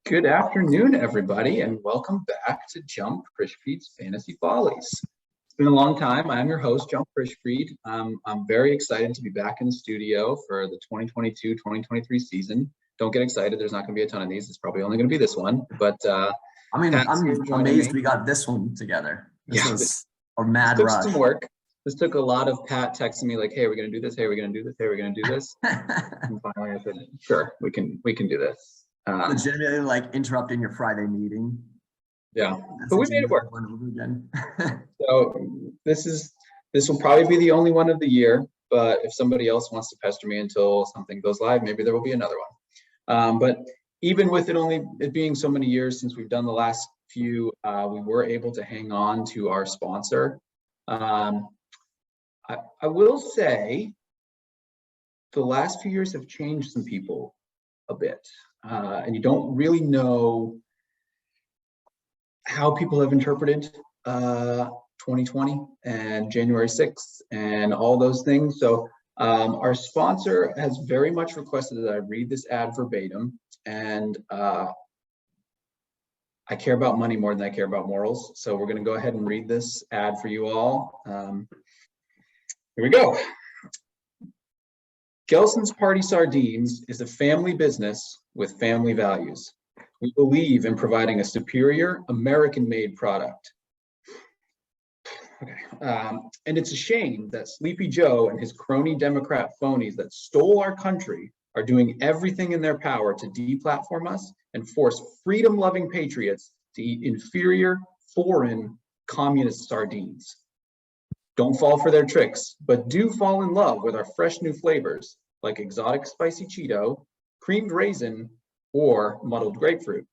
Good afternoon, everybody, and welcome back to Jump Frischfried's Fantasy Follies. It's been a long time. I'm your host, Jump Frischfried. I'm very excited to be back in the studio for the 2022-2023 season. Don't get excited. There's not going to be a ton of these. It's probably only going to be this one. But I'm amazed we got this one together. This was a mad rush. Took some work. This took a lot of Pat texting me like, "Hey, we're going to do this. Hey, we're going to do this. Hey, we're going to do this." And finally, I said, "Sure, we can do this." Legitimately like interrupting your Friday meeting. Yeah, but we made it work. Again. So this will probably be the only one of the year, but if somebody else wants to pester me until something goes live, maybe there will be another one. But even with it being so many years since we've done the last few, we were able to hang on to our sponsor. I will say the last few years have changed some people a bit. And you don't really know how people have interpreted 2020 and January 6th and all those things. So our sponsor has very much requested that I read this ad verbatim, and I care about money more than I care about morals. So we're going to go ahead and read this ad for you all. Here we go. Gelson's Party Sardines is a family business with family values. We believe in providing a superior American-made product. Okay. And it's a shame that Sleepy Joe and his crony Democrat phonies that stole our country are doing everything in their power to deplatform us and force freedom-loving patriots to eat inferior, foreign, communist sardines. Don't fall for their tricks, but do fall in love with our fresh new flavors like exotic spicy Cheeto, creamed raisin, or muddled grapefruit.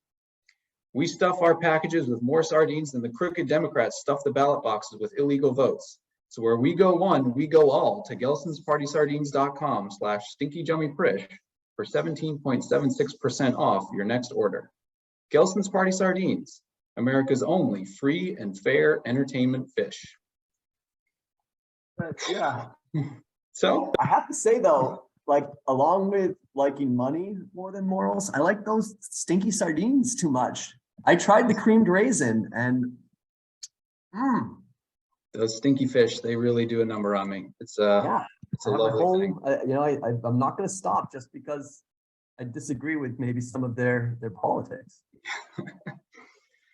We stuff our packages with more sardines than the crooked Democrats stuff the ballot boxes with illegal votes. So where we go one, we go all to gelsonspartysardines.com/stinkyjummyprish for 17.76% off your next order. Gelson's Party Sardines, America's only free and fair entertainment fish. Yeah. So I have to say though, like along with liking money more than morals, I like those stinky sardines too much. I tried the creamed raisin and those stinky fish, they really do a number on me. It's a lovely thing. I'm not going to stop just because I disagree with maybe some of their politics.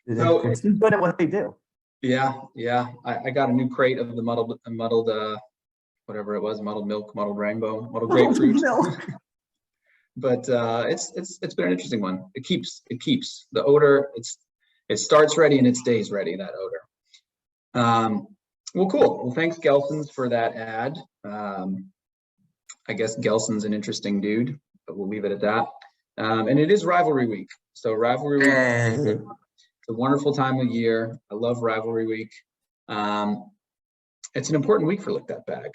They're too good at what they do. Yeah. I got a new crate of the muddled whatever it was, muddled milk, muddled rainbow, muddled grapefruit. But it's been an interesting one. It keeps the odor. It starts ready and it stays ready, that odor. Well, cool. Well, thanks Gelson's for that ad. I guess Gelson's an interesting dude, but we'll leave it at that. And it is Rivalry Week. So Rivalry Week, it's a wonderful time of year. I love Rivalry Week. It's an important week for Lick That Bag.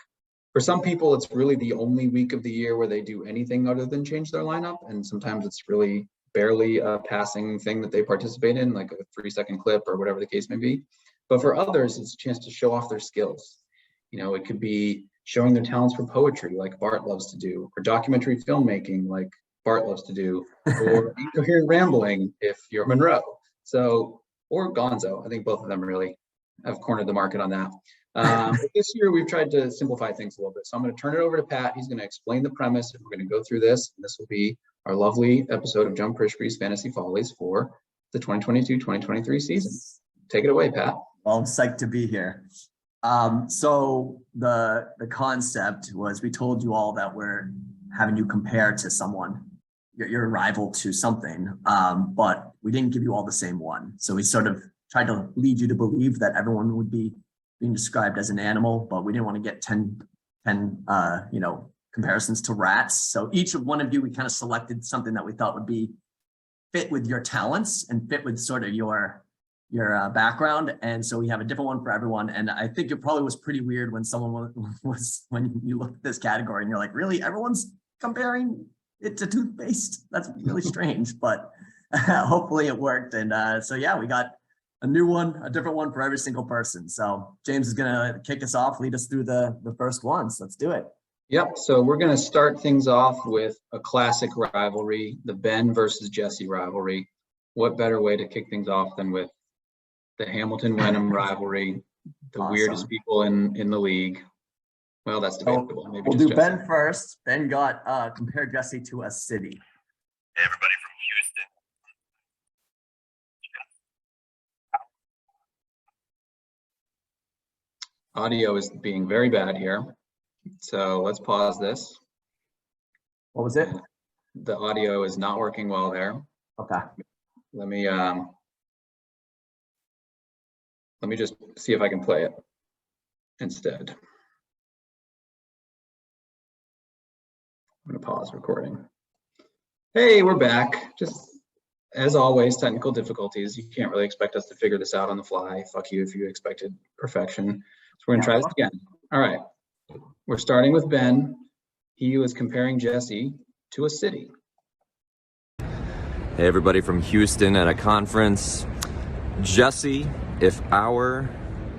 For some people, it's really the only week of the year where they do anything other than change their lineup. And sometimes it's really barely a passing thing that they participate in, like a 3-second clip or whatever the case may be. But for others, it's a chance to show off their skills. You know, it could be showing their talents for poetry, like Bart loves to do, or documentary filmmaking, like Bart loves to do, or incoherent rambling if you're Monroe. So, or Gonzo. I think both of them really have cornered the market on that. But this year we've tried to simplify things a little bit. So I'm going to turn it over to Pat. He's going to explain the premise, and we're going to go through this. And this will be our lovely episode of Jump Frischfried's Fantasy Follies for the 2022-2023 season. Take it away, Pat. Well, I'm psyched to be here. So the concept was we told you all that we're having you compare to someone, your rival to something, but we didn't give you all the same one. So we sort of tried to lead you to believe that everyone would be being described as an animal, but we didn't want to get 10 comparisons to rats. So each of one of you, we kind of selected something that we thought would be fit with your talents and fit with sort of your background. And so we have a different one for everyone. And I think it probably was pretty weird when when you looked at this category and you're like, really, everyone's comparing it to toothpaste? That's really strange, but hopefully it worked. And so yeah, we got a new one, a different one for every single person. So James is going to kick us off, lead us through the first ones. Let's do it. Yep. So we're going to start things off with a classic rivalry, the Ben versus Jesse rivalry. what better way to kick things off than with the Hamilton-Wenham rivalry, the weirdest people in the league. Well, that's debatable. Maybe we'll just do Jesse. Ben first. Ben got compared Jesse to a city. Hey, everybody from Houston. Audio is being very bad here, so let's pause this. What was it? The audio is not working well there. Okay. Let me just see if I can play it instead. I'm gonna pause recording. Hey, we're back. Just as always, technical difficulties. You can't really expect us to figure this out on the fly. Fuck you if you expected perfection. So we're gonna try this again. All right. We're starting with Ben. He was comparing Jesse to a city. Hey, everybody from Houston at a conference. Jesse, if our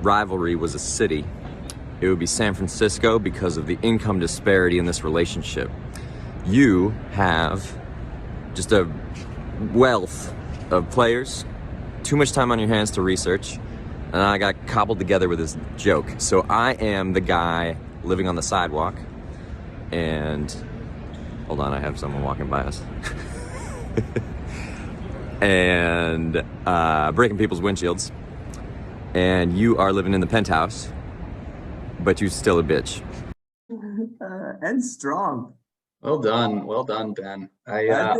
rivalry was a city, it would be San Francisco because of the income disparity in this relationship. You have just a wealth of players, too much time on your hands to research, and I got cobbled together with this joke. So I am the guy living on the sidewalk, and hold on, I have someone walking by us. And breaking people's windshields. And you are living in the penthouse, but you're still a bitch. And strong. Well done, Ben. I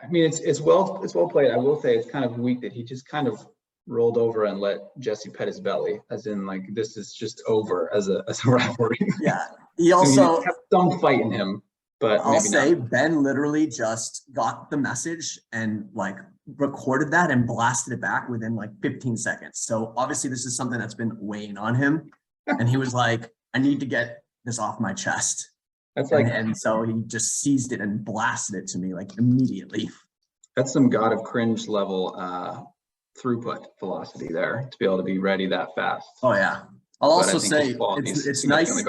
mean, it's well played. I will say it's kind of weak that he just kind of rolled over and let Jesse pet his belly, as in like this is just over as a rivalry. Yeah. He also kept some fight in him, but I'll maybe say not. Ben literally just got the message and like recorded that and blasted it back within like 15 seconds. So obviously this is something that's been weighing on him. And he was like, I need to get this off my chest. That's like, and so he just seized it and blasted it to me like immediately. That's some God of Cringe level throughput velocity there to be able to be ready that fast. Oh yeah. I'll also say it's nice.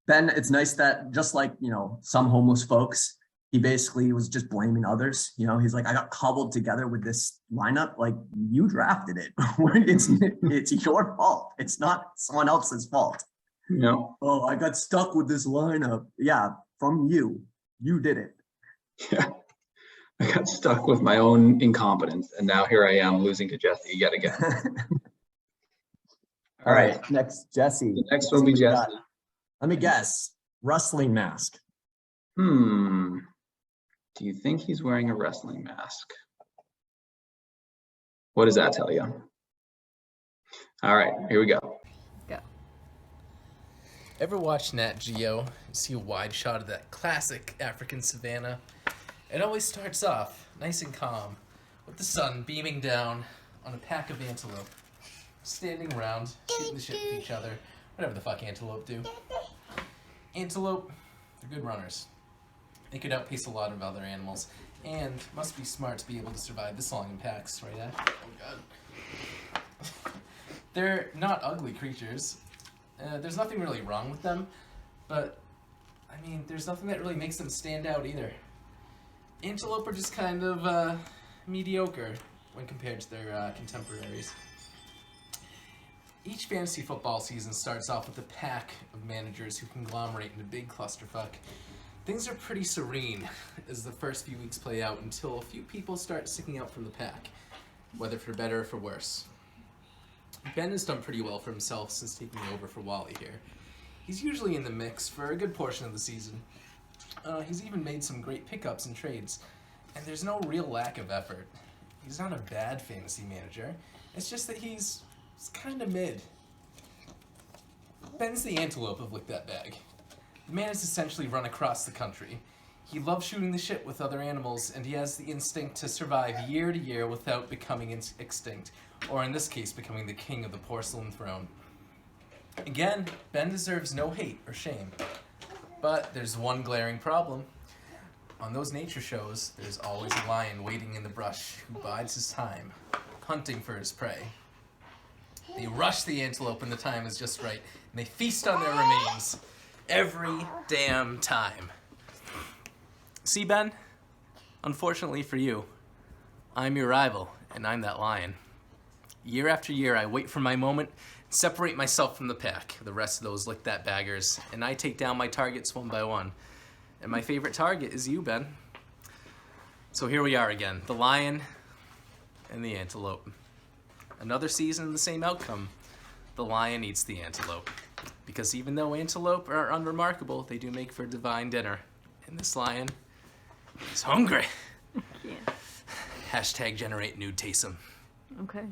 Ben, it's nice that just like, you know, some homeless folks, he basically was just blaming others. You know, he's like, I got cobbled together with this lineup. Like you drafted it. It's your fault. It's not someone else's fault. No. Oh, I got stuck with this lineup. Yeah, from you. You did it. Yeah. I got stuck with my own incompetence, and now here I am losing to Jesse yet again. All right, next, Jesse. The next one will be Jesse. Let me guess. Wrestling mask. Do you think he's wearing a wrestling mask? What does that tell you? All right, here we go. Go. Ever watch Nat Geo? See a wide shot of that classic African savanna? It always starts off nice and calm, with the sun beaming down on a pack of antelope, standing around, shooting the shit with each other, whatever the fuck antelope do. Antelope, they're good runners. They could outpace a lot of other animals, and must be smart to be able to survive this long in packs, right, Ash? Oh god. They're not ugly creatures. There's nothing really wrong with them, but, I mean, there's nothing that really makes them stand out either. Antelope are just kind of mediocre when compared to their contemporaries. Each fantasy football season starts off with a pack of managers who conglomerate in a big clusterfuck. Things are pretty serene as the first few weeks play out until a few people start sticking out from the pack, whether for better or for worse. Ben has done pretty well for himself since taking over for Wally here. He's usually in the mix for a good portion of the season. He's even made some great pickups and trades, and there's no real lack of effort. He's not a bad fantasy manager, it's just that he's kind of mid. Ben's the antelope of Lick That Bag. The man is essentially run across the country. He loves shooting the shit with other animals, and he has the instinct to survive year to year without becoming extinct, or in this case, becoming the king of the porcelain throne. Again, Ben deserves no hate or shame. But there's one glaring problem. On those nature shows, there's always a lion waiting in the brush who bides his time, hunting for his prey. They rush the antelope when the time is just right, and they feast on their remains every damn time. See, Ben? Unfortunately for you, I'm your rival, and I'm that lion. Year after year, I wait for my moment, separate myself from the pack. The rest of those lick that baggers, and I take down my targets one by one. And my favorite target is you, Ben. So here we are again, the lion and the antelope. Another season, the same outcome. The lion eats the antelope. Because even though antelope are unremarkable, they do make for a divine dinner. And this lion is hungry. Yeah. Hashtag generate nude tasem. Okay.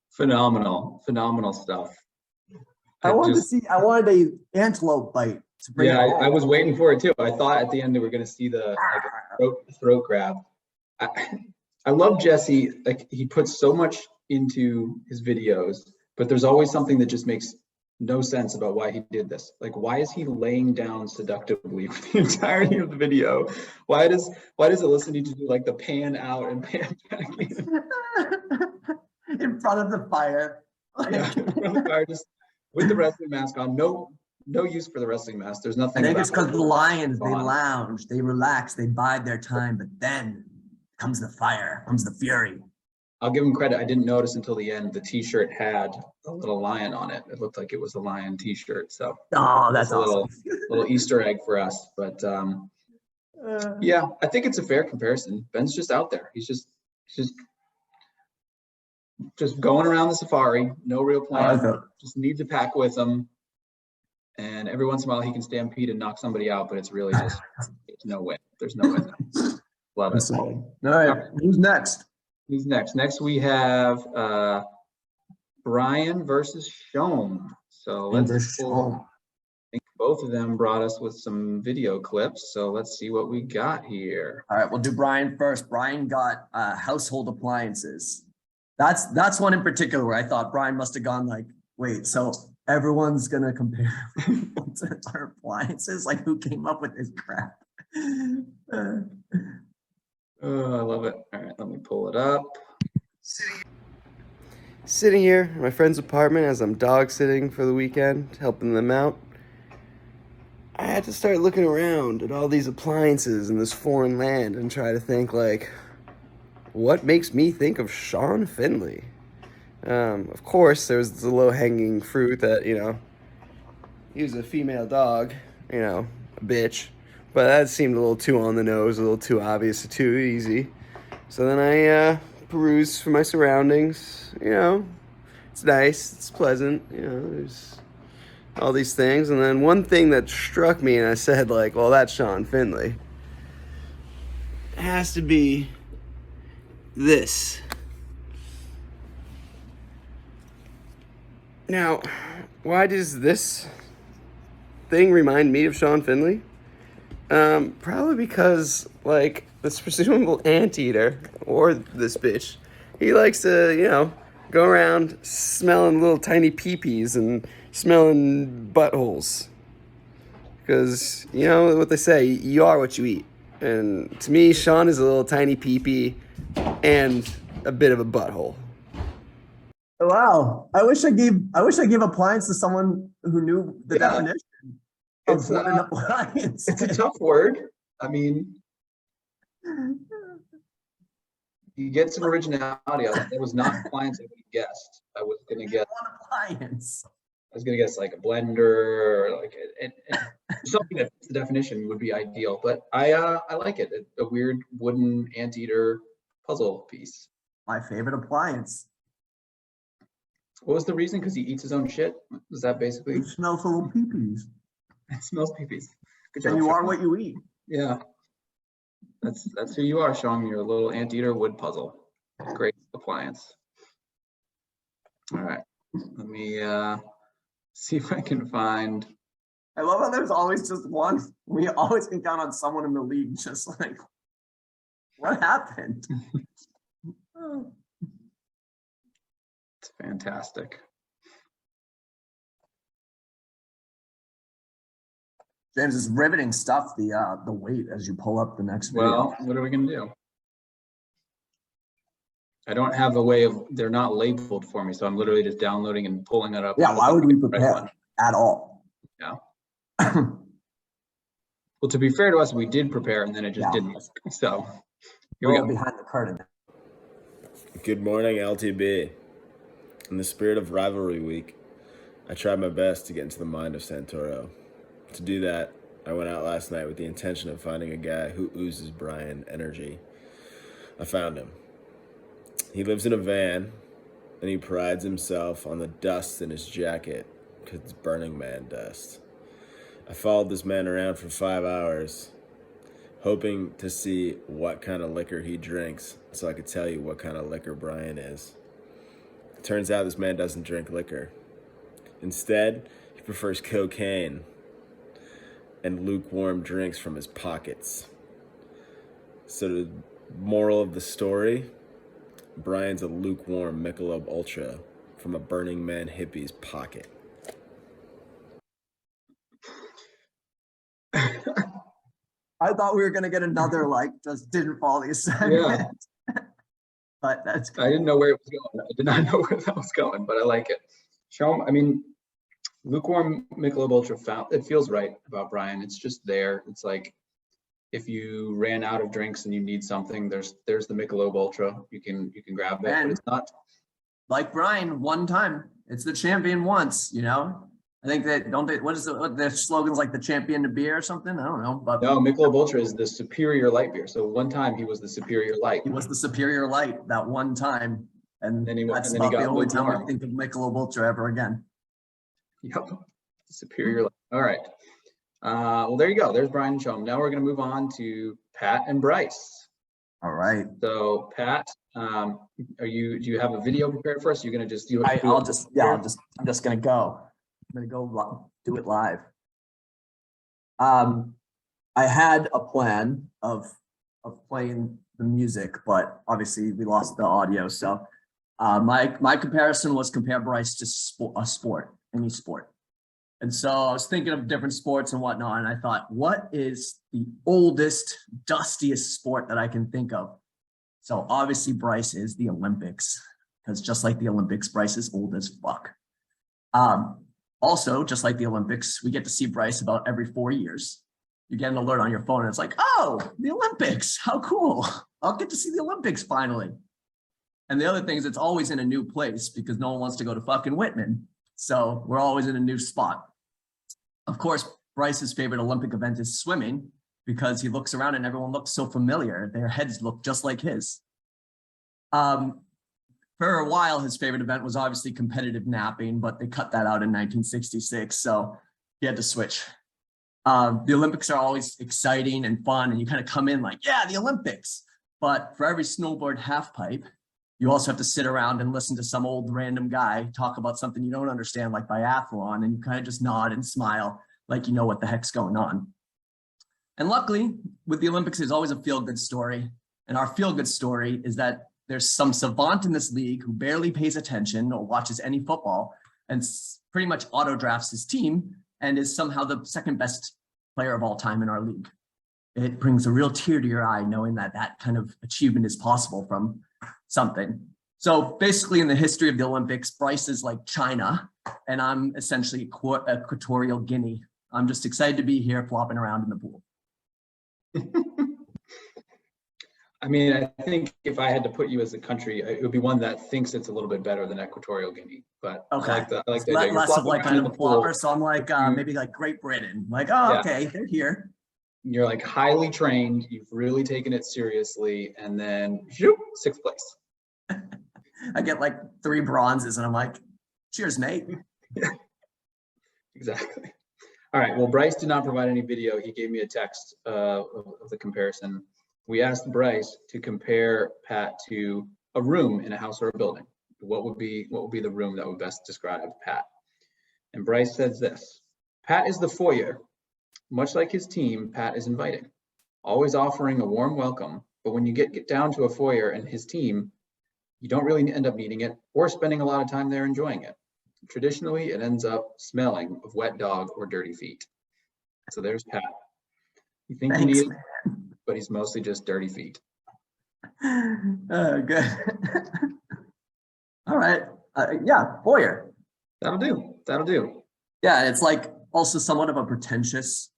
Phenomenal stuff. I wanted a antelope bite. To bring Yeah, it home. I was waiting for it too. I thought at the end that we're going to see the throat grab. I love Jesse. Like, he puts so much into his videos, but there's always something that just makes no sense about why he did this. Like, why is he laying down seductively for the entirety of the video? Why does Alyssa need to do like the pan out and pan back in front of the fire? Yeah, in front of the fire, just with the wrestling mask on. No use for the wrestling mask. There's nothing. I think it's because the lions, they on. lounge, they relax, they bide their time, but then comes the fire, comes the fury. I'll give him credit. I didn't notice until the end. The T-shirt had a little lion on it. It looked like it was a lion T-shirt. So That's a awesome. little Easter egg for us. But yeah, I think it's a fair comparison. Ben's just out there. He's just going around the safari. No real plan. Just needs a pack with him. And every once in a while he can stampede and knock somebody out, but it's really just it's no win. There's no win. Love it. All right, who's next? Who's next? Next we have Brian versus Shom. So let's pull. I think both of them brought us with some video clips. So let's see what we got here. All right, we'll do Brian first. Brian got household appliances. That's one in particular where I thought Brian must have gone like, wait, so everyone's gonna compare our appliances? Like, who came up with this crap? Oh, I love it. All right, let me pull it up. Sitting here in my friend's apartment as I'm dog sitting for the weekend, helping them out, I had to start looking around at all these appliances in this foreign land and try to think, like, what makes me think of Sean Finley? Of course, there was the low-hanging fruit that, he was a female dog, a bitch. But that seemed a little too on the nose, a little too obvious, too easy. So then I perused for my surroundings. It's nice, it's pleasant. There's all these things. And then one thing that struck me, and I said, like, well, that's Sean Finley. It has to be this. Now, why does this thing remind me of Sean Finley? Probably because, like, this presumable anteater, or this bitch, he likes to, go around smelling little tiny pee-pees and smelling buttholes. Because, what they say, you are what you eat. And to me, Sean is a little tiny pee-pee and a bit of a butthole. Wow. I wish I gave appliance to someone who knew the definition. It's a tough word. I mean, you get some originality. It was not appliance I guessed. I was gonna guess one appliance. I was gonna guess like a blender, or like something that fits the definition would be ideal. But I like it. A weird wooden anteater puzzle piece. My favorite appliance. What was the reason? Because he eats his own shit. Is that basically? It smells little pee-pees. It smells pee-pees. Good job. And you Sean. are what you eat. Yeah. That's who you are, Sean. You're a little anteater wood puzzle. Great appliance. All right. Let me see if I can find. I love how there's always just one. We always can count on someone in the league. Just like, what happened? It's fantastic. James, it's riveting stuff. The weight as you pull up the next video. Well, what are we gonna do? I don't have a way of. They're not labeled for me, so I'm literally just downloading and pulling it up. Yeah, why would we prepare at all? Yeah. Well, to be fair to us, we did prepare, and then it just didn't. So Here we Roll go. behind the curtain. Good morning, LTB. In the spirit of Rivalry Week, I tried my best to get into the mind of Santoro. To do that, I went out last night with the intention of finding a guy who oozes Brian energy. I found him. He lives in a van, and he prides himself on the dust in his jacket, because it's Burning Man dust. I followed this man around for 5 hours, hoping to see what kind of liquor he drinks so I could tell you what kind of liquor Brian is. Turns out this man doesn't drink liquor. Instead, he prefers cocaine and lukewarm drinks from his pockets. So the moral of the story, Brian's a lukewarm Michelob Ultra from a Burning Man hippie's pocket. I thought we were gonna get another just didn't follow the assignment. But that's good. I didn't know where it was going. I did not know where that was going, but I like it. Show him. I mean, lukewarm Michelob Ultra it feels right about Brian. It's just there. It's like if you ran out of drinks and you need something, there's the Michelob Ultra. You can grab it, but it's not Like Brian, one time. It's the champion once, I think that what their slogan's like the champion to beer or something? I don't know. But no, Michelob Ultra is the superior light beer. So one time he was the superior light. he was the superior light that one time. And Then he that's and then he about the got only time I lukewarm. think of Michelob Ultra ever again. Yep, superior light. All right. Well, there you go. There's Brian and Chum. Now we're going to move on to Pat and Bryce. All right. So Pat, do you have a video prepared for us? You're going to just do it? I'm just gonna go. I'm gonna go do it live. I had a plan of playing the music, but obviously we lost the audio. So my comparison was compare Bryce to a sport, any sport. And so I was thinking of different sports and whatnot, and I thought, what is the oldest, dustiest sport that I can think of? So obviously Bryce is the Olympics, because just like the Olympics, Bryce is old as fuck. Also, just like the Olympics, we get to see Bryce about every 4 years. You get an alert on your phone and it's like, oh, the Olympics, how cool. I'll get to see the Olympics finally. And the other thing is it's always in a new place because no one wants to go to fucking Whitman. So we're always in a new spot. Of course, Bryce's favorite Olympic event is swimming because he looks around and everyone looks so familiar. Their heads look just like his. For a while, his favorite event was obviously competitive napping, but they cut that out in 1966, so he had to switch. The Olympics are always exciting and fun, and you kind of come in like, yeah, the Olympics. But for every snowboard half pipe, you also have to sit around and listen to some old random guy talk about something you don't understand, like biathlon, and you kind of just nod and smile like you know what the heck's going on. And luckily, with the Olympics, there's always a feel-good story. And our feel-good story is that there's some savant in this league who barely pays attention or watches any football and pretty much auto drafts his team and is somehow the second best player of all time in our league. It brings a real tear to your eye knowing that that kind of achievement is possible from something. So basically in the history of the Olympics, Bryce is like China and I'm essentially Equatorial Guinea. I'm just excited to be here flopping around in the pool. I mean, I think if I had to put you as a country, it would be one that thinks it's a little bit better than Equatorial Guinea. But okay, I like the idea. less of like kind of a flopper. So I'm like maybe like Great Britain. Like, oh, yeah. Okay, they're here. You're like highly trained. You've really taken it seriously, and then shoot, 6th place. I get like 3 bronzes, and I'm like, cheers, mate. Yeah, exactly. All right. Well, Bryce did not provide any video. He gave me a text of the comparison. We asked Bryce to compare Pat to a room in a house or a building. What would be the room that would best describe Pat? And Bryce says this: Pat is the foyer. Much like his team, Pat is inviting, always offering a warm welcome. But when you get down to a foyer and his team, you don't really end up needing it or spending a lot of time there enjoying it. Traditionally, it ends up smelling of wet dog or dirty feet. So there's Pat. You think you need it, but he's mostly just dirty feet. Good. All right. Yeah, foyer. That'll do. That'll do. Yeah, it's like also somewhat of a pretentious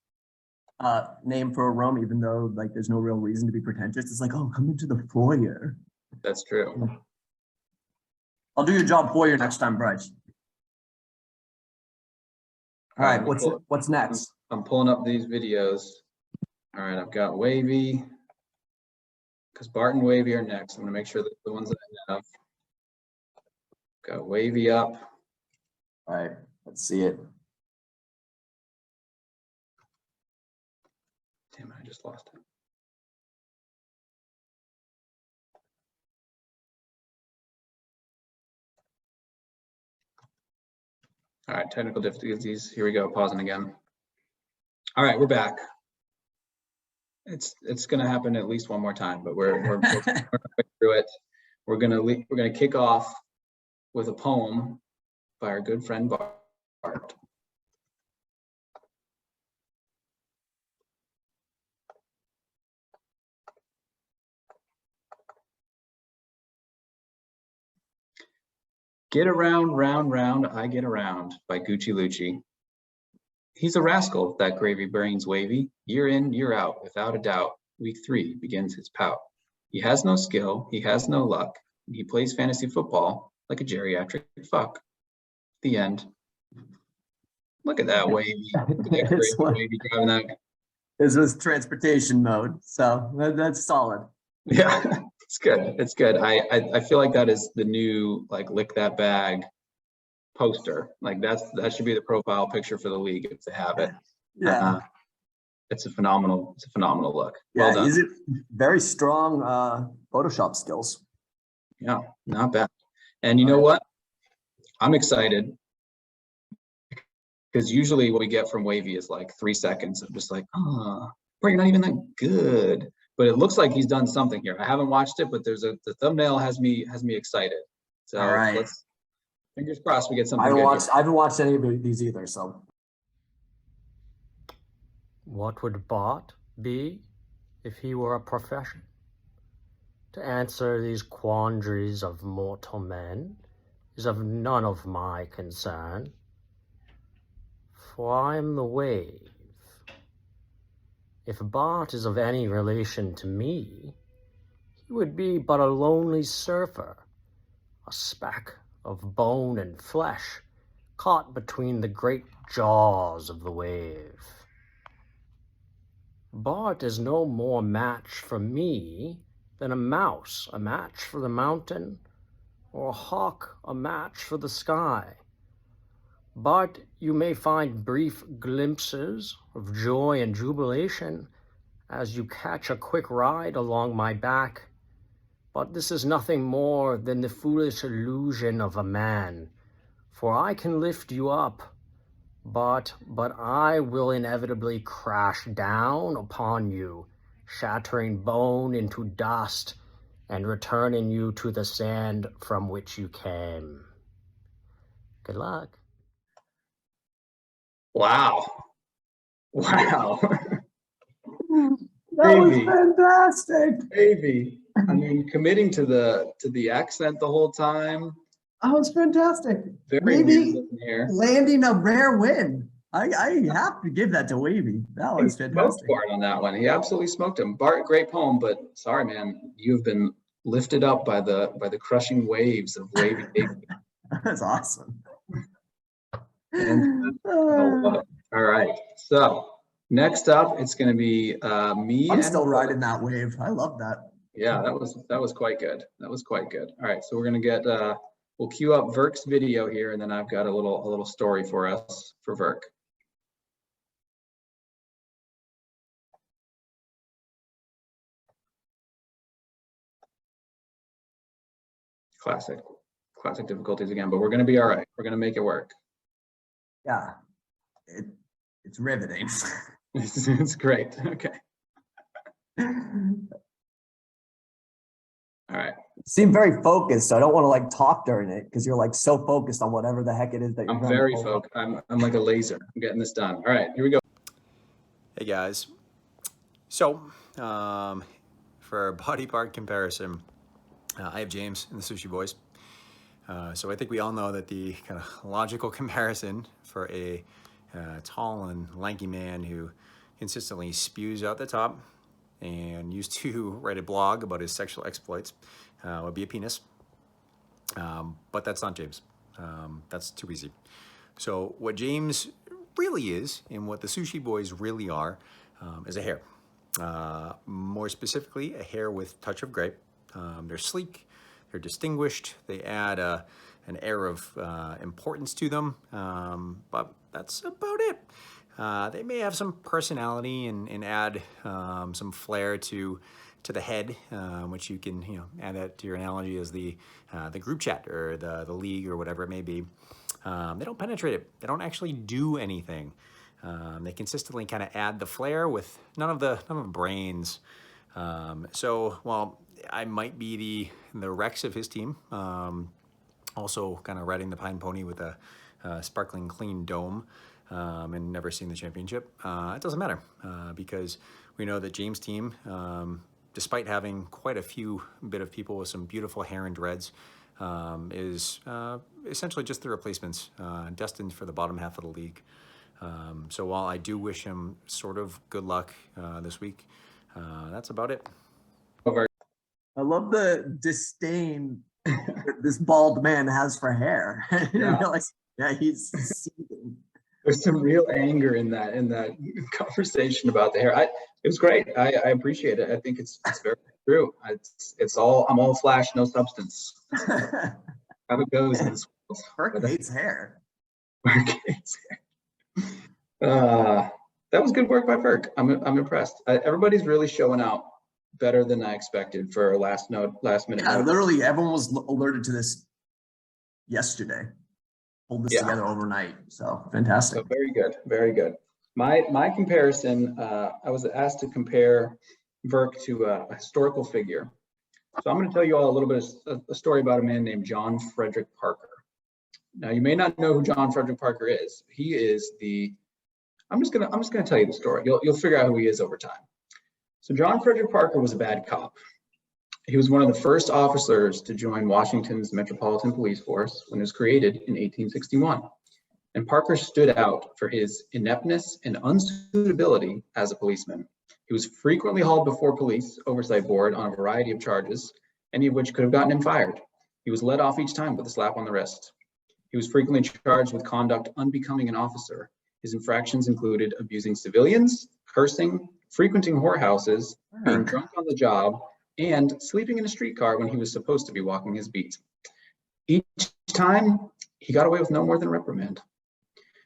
name for a room, even though like there's no real reason to be pretentious. It's like, oh, come into the foyer. That's true. I'll do your job for you next time, Bryce. All right, what's next? I'm pulling up these videos. All right, I've got Wavy, because Bart and Wavy are next. I'm gonna make sure that the ones that I have. Got Wavy up. All right, let's see it. Damn it, I just lost it. All right, technical difficulties. Here we go, pausing again. All right, we're back. It's gonna happen at least one more time, but we're through it. We're gonna kick off with a poem by our good friend Bart. Get around, round, round, I get around by Gucci Lucci. He's a rascal, that gravy brains Wavy. Year in, year out, without a doubt. Week 3 begins his pout. He has no skill, he has no luck. He plays fantasy football like a geriatric fuck. The end. Look at that Wavy. Look at that crazy Wavy driving that. This was transportation mode, so that's solid. Yeah, it's good. It's good. I feel like that is the new like lick that bag poster. Like that should be the profile picture for the league if they have it. Yeah. It's a phenomenal look. Yeah, Well done. is it very strong Photoshop skills? Yeah, not bad. And you know what? I'm excited because usually what we get from Wavy is like 3 seconds of just like, bro, you're not even that good. But it looks like he's done something here. I haven't watched it, but the thumbnail has me excited. So all right, let's fingers crossed we get something. I haven't watched any of these either, so. What would Bart be if he were a profession? To answer these quandaries of mortal men is of none of my concern, for I am the wave. If Bart is of any relation to me, he would be but a lonely surfer, a speck of bone and flesh caught between the great jaws of the wave. Bart is no more match for me than a mouse a match for the mountain, or a hawk a match for the sky. But you may find brief glimpses of joy and jubilation as you catch a quick ride along my back. But this is nothing more than the foolish illusion of a man, for I can lift you up, but I will inevitably crash down upon you, shattering bone into dust and returning you to the sand from which you came. Good luck. Wow. That was fantastic. Wavy. I mean, committing to the accent the whole time. That was fantastic. Very Maybe here. landing a rare win. I have to give that to Wavy. That was fantastic. Bart on that one. He absolutely smoked him. Bart, great poem, but sorry, man, you've been lifted up by the crushing waves of Wavy. That's awesome. All right. So next up, it's going to be me. I'm still riding that wave. I love that. Yeah, that was quite good. That was quite good. All right, so we're gonna get we'll queue up Verk's video here, and then I've got a little story for us for Verk. Classic difficulties again, but we're gonna be all right. We're gonna make it work. Yeah, it's riveting. It's great. Okay. All right. Seem very focused, so I don't want to like talk during it because you're like so focused on whatever the heck it is that you're I'm very focused. I'm like a laser. I'm getting this done. All right, here we go. Hey guys. So, for a body part comparison, I have James in the Sushi Boys. So I think we all know that the kind of logical comparison for a tall and lanky man who consistently spews out the top and used to write a blog about his sexual exploits would be a penis. But that's not James. That's too easy. So what James really is, and what the Sushi Boys really are, is a hair. More specifically, a hair with touch of gray. They're sleek, they're distinguished, they add an air of importance to them, but that's about it. They may have some personality and add some flair to the head, which you can add that to your analogy as the group chat or the league or whatever it may be. They don't penetrate it. They don't actually do anything. They consistently kind of add the flair with none of the brains. So while I might be the Rex of his team, also kind of riding the Pine Pony with a sparkling clean dome, and never seen the championship, it doesn't matter because we know that James' team, despite having quite a few bit of people with some beautiful hair and dreads, is essentially just the replacements, destined for the bottom half of the league. So while I do wish him sort of good luck this week, that's about it. I love the disdain that this bald man has for hair. Yeah. Yeah, he's seething. There's some real anger in that conversation about the hair. It was great. I appreciate it. I think it's very true. I'm all flash, no substance. How it goes in this world. Burke hates hair. Burke hates hair. That was good work by Burke. I'm impressed. Everybody's really showing out better than I expected for a last minute. Yeah, literally everyone was alerted to this yesterday. Pulled this together overnight. So fantastic. So very good, very good. My comparison, I was asked to compare Burke to a historical figure. So I'm going to tell you all a little bit of a story about a man named John Frederick Parker. Now you may not know who John Frederick Parker is. He is I'm just gonna tell you the story. You'll figure out who he is over time. So John Frederick Parker was a bad cop. He was one of the first officers to join Washington's Metropolitan Police Force when it was created in 1861. And Parker stood out for his ineptness and unsuitability as a policeman. He was frequently hauled before police oversight board on a variety of charges, any of which could have gotten him fired. He was let off each time with a slap on the wrist. He was frequently charged with conduct unbecoming an officer. His infractions included abusing civilians, cursing, frequenting whorehouses, being drunk on the job, and sleeping in a streetcar when he was supposed to be walking his beat. Each time, he got away with no more than a reprimand.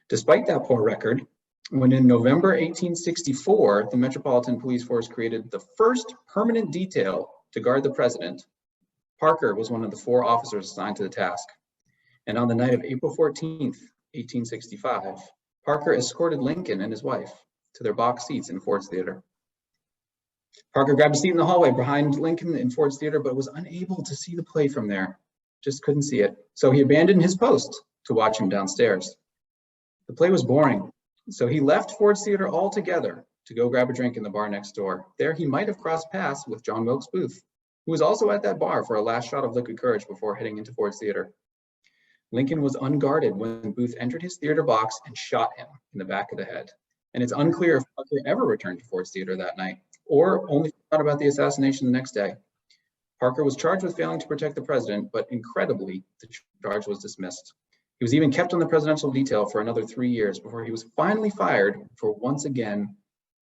Despite that poor record, when in November 1864, the Metropolitan Police Force created the first permanent detail to guard the president, Parker was one of the 4 officers assigned to the task. And on the night of April 14th, 1865, Parker escorted Lincoln and his wife to their box seats in Ford's Theater. Parker grabbed a seat in the hallway behind Lincoln in Ford's Theater, but was unable to see the play from there. Just couldn't see it. So he abandoned his post to watch him downstairs. The play was boring, so he left Ford's Theater altogether to go grab a drink in the bar next door. There he might have crossed paths with John Wilkes Booth, who was also at that bar for a last shot of liquid courage before heading into Ford's Theater. Lincoln was unguarded when Booth entered his theater box and shot him in the back of the head. And it's unclear if Parker ever returned to Ford's Theater that night, or only thought about the assassination the next day. Parker was charged with failing to protect the president, but incredibly, the charge was dismissed. He was even kept on the presidential detail for another 3 years before he was finally fired for once again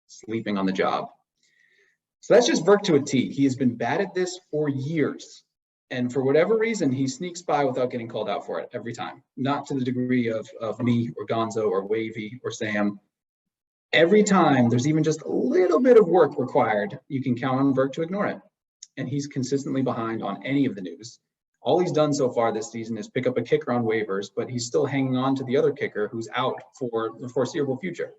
sleeping on the job. So that's just Burke to a T. He has been bad at this for years. And for whatever reason, he sneaks by without getting called out for it every time. Not to the degree of me or Gonzo or Wavy or Sam. Every time there's even just a little bit of work required, you can count on Burke to ignore it. And he's consistently behind on any of the news. All he's done so far this season is pick up a kicker on waivers, but he's still hanging on to the other kicker who's out for the foreseeable future.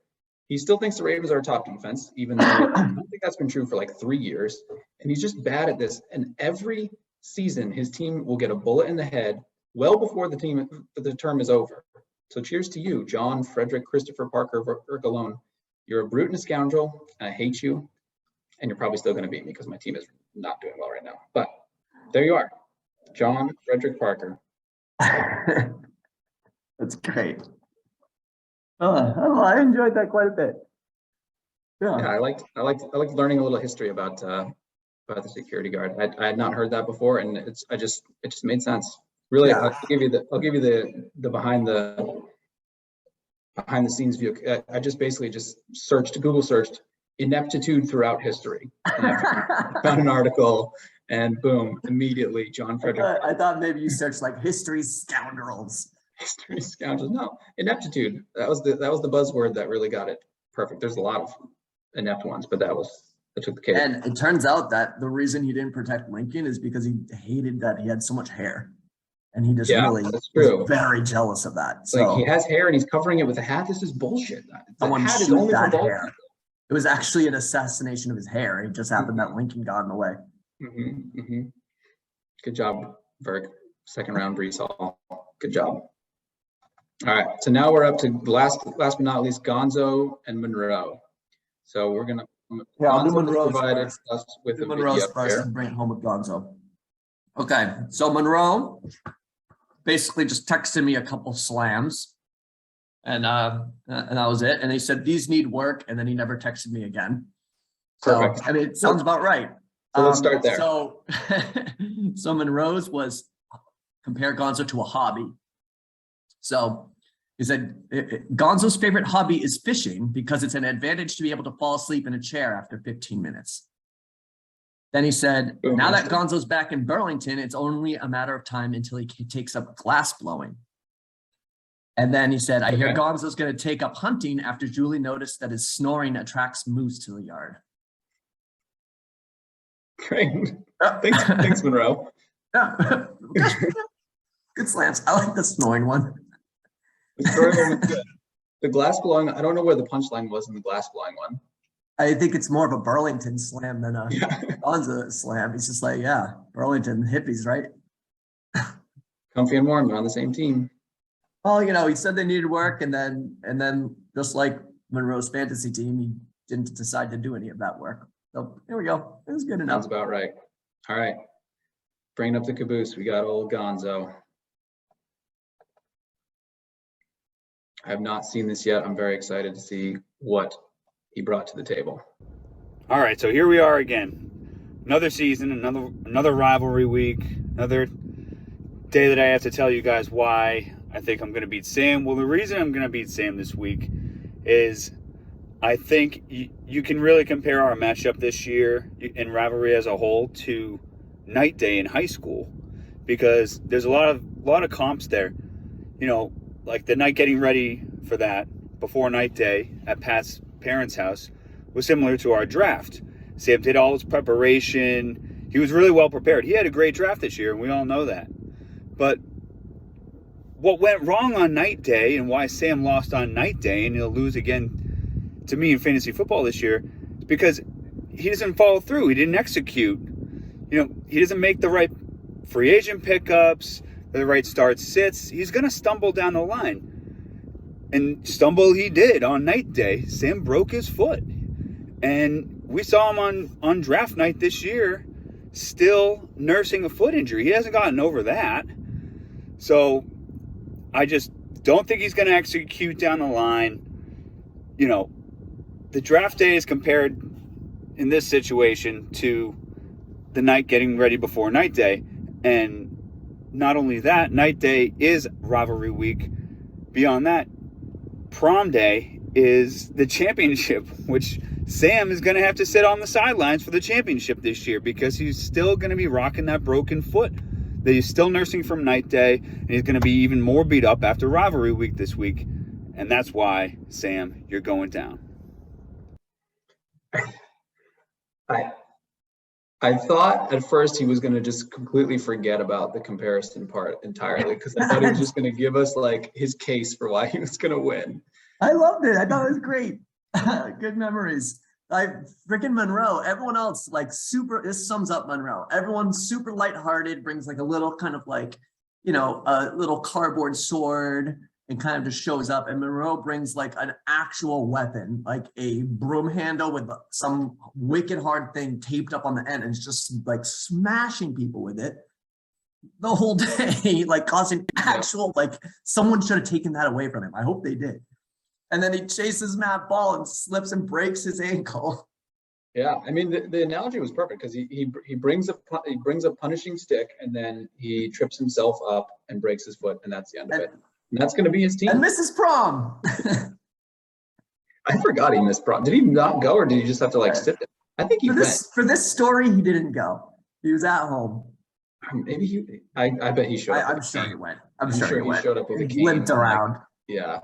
He still thinks the Ravens are a top defense, even though I don't think that's been true for like 3 years. And he's just bad at this. And every season, his team will get a bullet in the head well before the term is over. So cheers to you, John Frederick Christopher Parker Vergalone. You're a brute and a scoundrel, and I hate you. And you're probably still going to beat me because my team is not doing well right now. But there you are, John Frederick Parker. That's great. Oh, I enjoyed that quite a bit. Yeah, I liked learning a little history about the security guard. I had not heard that before, and it just made sense. Really, Yeah. I'll give you the behind the scenes view. I just basically just Google searched ineptitude throughout history, and I found an article, and boom, immediately John Frederick. I thought maybe you searched like history scoundrels. History scoundrels. No, ineptitude. That was the buzzword that really got it perfect. There's a lot of inept ones, but that took the cake. And it turns out that the reason he didn't protect Lincoln is because he hated that he had so much hair. And he just really was very jealous of that. So like he has hair and he's covering it with a hat. This is bullshit. Someone hat is only that hair. It was actually an assassination of his hair. It just happened that Lincoln got in the way. Good job, Berg. Second round Brees Hall. Good job. All right, so now we're up to last but not least, Gonzo and Monroe. So we're gonna I'll do Monroe provided us with a video first and bring it home with Gonzo. Okay, so Monroe basically just texted me a couple slams, and that was it. And he said these need work, and then he never texted me again. Perfect. So I mean, it sounds about right. So let's start there. So Monroe's was compare Gonzo to a hobby. So he said, Gonzo's favorite hobby is fishing because it's an advantage to be able to fall asleep in a chair after 15 minutes. Then he said, now that Gonzo's back in Burlington, it's only a matter of time until he takes up glass blowing. And then he said, I hear Gonzo's going to take up hunting after Julie noticed that his snoring attracts moose to the yard. Great. Thanks, Monroe. Yeah. Good slams. I like the snoring one. The story one was good. The glass blowing, I don't know where the punchline was in the glass blowing one. I think it's more of a Burlington slam than a Gonzo slam. He's just like, yeah, Burlington hippies, right? Comfy and warm, they're on the same team. Well, you know, he said they needed work, and then just like Monroe's fantasy team, he didn't decide to do any of that work. So here we go. It was good enough. Sounds about right. All right. Bringing up the caboose, we got old Gonzo. I have not seen this yet. I'm very excited to see what he brought to the table. All right, so here we are again. Another season, another rivalry week, another day that I have to tell you guys why I think I'm going to beat Sam. Well, the reason I'm going to beat Sam this week is I think you can really compare our matchup this year in rivalry as a whole to night day in high school, because there's a lot of comps there. You know, like the night getting ready for that before night day at Pat's parents' house was similar to our draft. Sam did all his preparation. He was really well prepared. He had a great draft this year, and we all know that. But what went wrong on night day and why Sam lost on night day and he'll lose again to me in fantasy football this year is because he doesn't follow through. He didn't execute. You know, he doesn't make the right free agent pickups, the right start sits. He's going to stumble down the line. And stumble he did on night day. Sam broke his foot. And we saw him on draft night this year still nursing a foot injury. He hasn't gotten over that. So I just don't think he's going to execute down the line. You know, the draft day is compared in this situation to the night getting ready before night day. And not only that, night day is rivalry week. Beyond that, prom day is the championship, which Sam is going to have to sit on the sidelines for the championship this year because he's still going to be rocking that broken foot that he's still nursing from night day, and he's going to be even more beat up after rivalry week this week. And that's why, Sam, you're going down. I thought at first he was going to just completely forget about the comparison part entirely, because I thought he was just going to give us like his case for why he was going to win. I loved it. I thought it was great. Good memories. Freaking Monroe, everyone else like super, this sums up Monroe. Everyone's super lighthearted, brings like a little kind of like, you know, a little cardboard sword and kind of just shows up. And Monroe brings like an actual weapon, like a broom handle with some wicked hard thing taped up on the end, and it's just like smashing people with it the whole day, like causing actual, like someone should have taken that away from him. I hope they did. and then he chases Matt Ball and slips and breaks his ankle. Yeah, I mean the analogy was perfect because he brings a punishing stick and then he trips himself up and breaks his foot, and that's the end of it. And that's going to be his team. And misses prom. I forgot he missed prom. Did he not go, or did he just have to like sit there? I think he went. For this story, he didn't go. He was at home. Maybe he. I bet he showed up. I'm sure he went. I'm sure sure he went. showed up with a cane. Limped around. Yeah.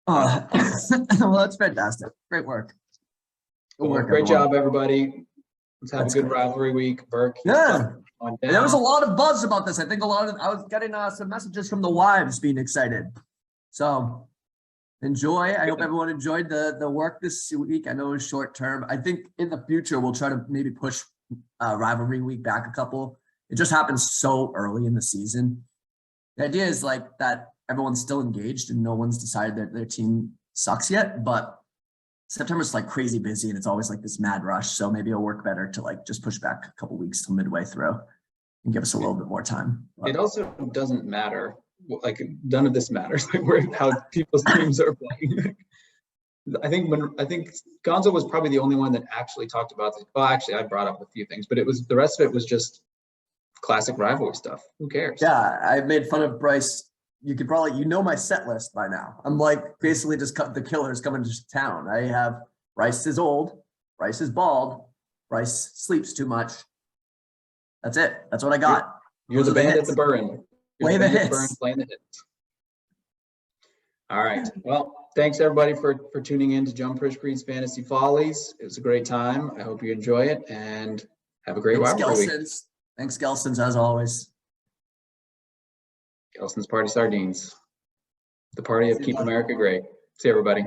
Well, that's fantastic. Great work. Good work, Great everyone. job, everybody. Let's have That's a good great. rivalry week. Burke. Yeah. On And there was a down. lot of buzz about this. I think I was getting some messages from the wives being excited. So enjoy. I hope everyone enjoyed the work this week. I know it was short term. I think in the future, we'll try to maybe push rivalry week back a couple. It just happens so early in the season. The idea is like that everyone's still engaged and no one's decided that their team sucks yet, but September's like crazy busy and it's always like this mad rush. So maybe it'll work better to like just push back a couple weeks till midway through and give us a little bit more time. But It also doesn't matter. Like none of this matters. Like how people's teams are playing. I think Gonzo was probably the only one that actually talked about this. Well, actually, I brought up a few things, but it was the rest of it was just classic rivalry stuff. Who cares? yeah, I made fun of Bryce. You could probably, my set list by now. I'm like basically just cut the killers coming to town. I have Bryce is old, Bryce is bald, Bryce sleeps too much. That's it. That's what I got. You're Those the are the band at hits. the Burn. Play the hits. Playing the hits. All right. Well, thanks everybody for tuning in to Jumpers Creed's Fantasy Follies. It was a great time. I hope you enjoy it and have a great Thanks, rivalry week. Gelsons. Thanks, Gelsons, as always. Gelson's Party Sardines. The party of Keep America Great. See everybody.